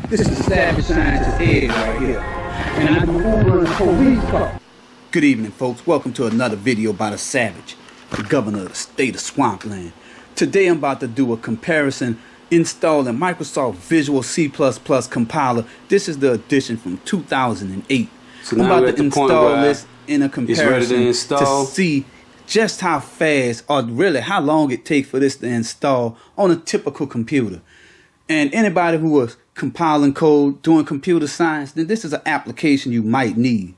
This is the Savage Scientist Ed right here. And I do Uber and police car. Good evening, folks. Welcome to another video by the Savage, the governor of the state of Swampland. Today I'm about to do a comparison installing Microsoft Visual C++ compiler. This is the edition from 2008. So I'm now about we're at to the point install where this in a comparison to see just how fast or really how long it takes for this to install on a typical computer. And anybody who was compiling code, doing computer science, then this is an application you might need.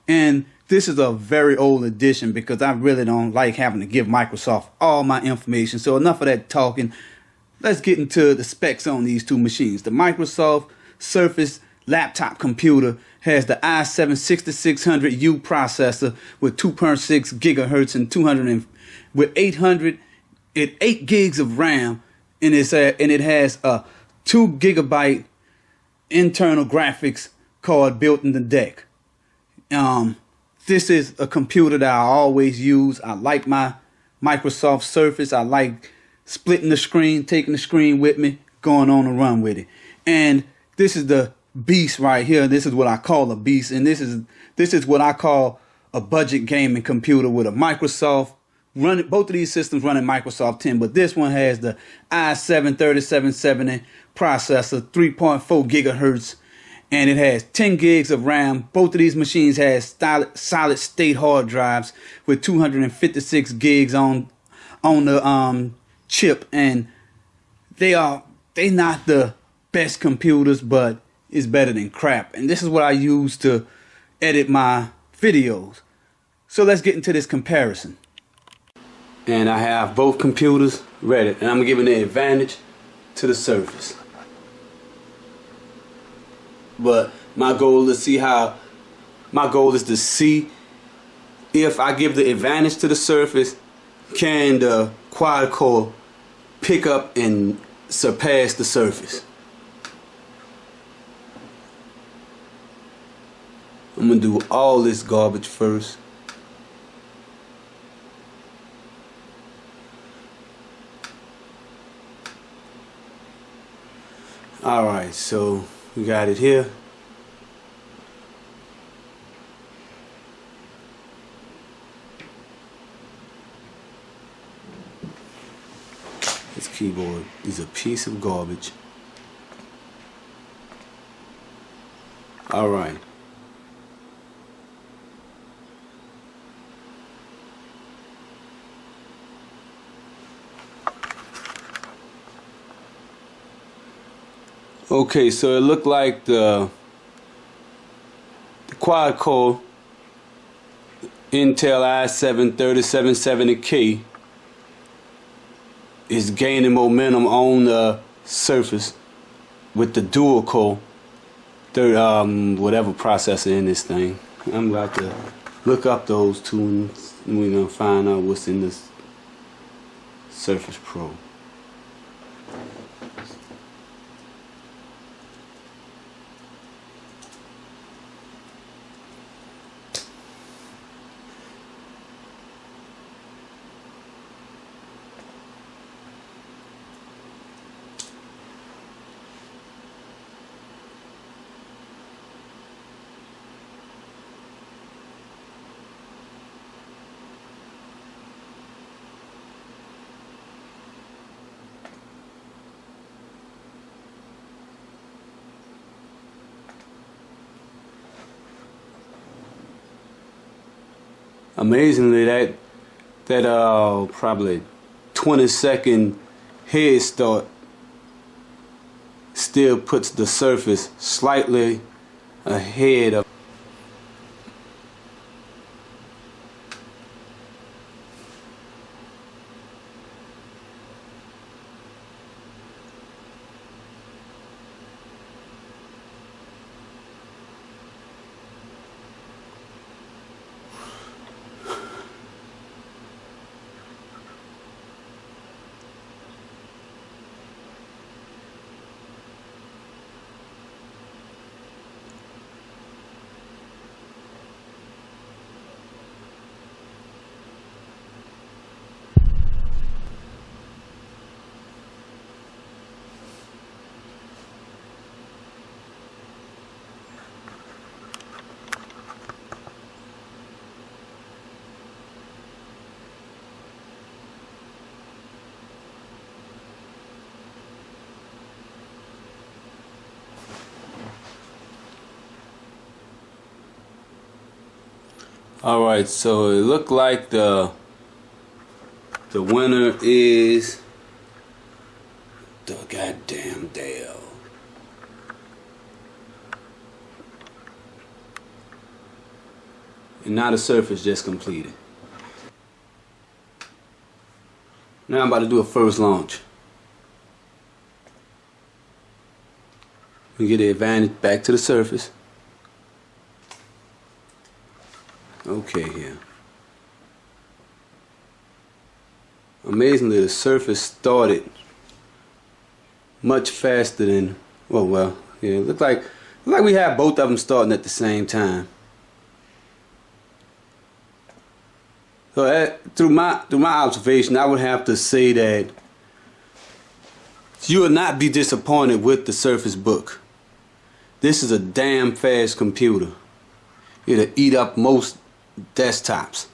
And this is a very old edition because I really don't like having to give Microsoft all my information. So enough of that talking. Let's get into the specs on these two machines. The Microsoft Surface laptop computer has the i7-6600U processor with 2.6 gigahertz and with 8 gigs of RAM, and it has a 2 gigabyte internal graphics card built in the deck. This is a computer that I always use. I like my Microsoft Surface. I like splitting the screen, taking the screen with me, going on a run with it. And this is the beast right here. This is what I call a beast, and this is what I call a budget gaming computer with a Microsoft running. Both of these systems running Microsoft 10, but this one has the i7-3770 processor, 3.4 gigahertz, and it has 10 gigs of RAM. Both of these machines has solid state hard drives with 256 gigs on the chip, and they not the best computers, but it's better than crap. And this is what I use to edit my videos. So let's get into this comparison. And I have both computers ready, and I'm giving the advantage to the Surface. But my goal is to see if I give the advantage to the Surface, can the quad core pick up and surpass the Surface. I'm gonna do all this garbage first. Alright, so we got it here. This keyboard is a piece of garbage. Alright. Okay, so it looked like the quad core Intel i7-3770K is gaining momentum on the Surface with the dual core whatever processor in this thing. I'm about to look up those two and we're gonna find out what's in this Surface Pro. Amazingly, that probably 20-second head start still puts the Surface slightly ahead of. Alright, so it looked like the winner is the goddamn Dell. And now the surface just completed. Now I'm about to do a first launch. We get the advantage back to the surface. Okay, here. Amazingly, the surface started much faster than, well, yeah, it looked like we had both of them starting at the same time. So through my observation, I would have to say that you will not be disappointed with the Surface Book. This is a damn fast computer. It'll eat up most desktops.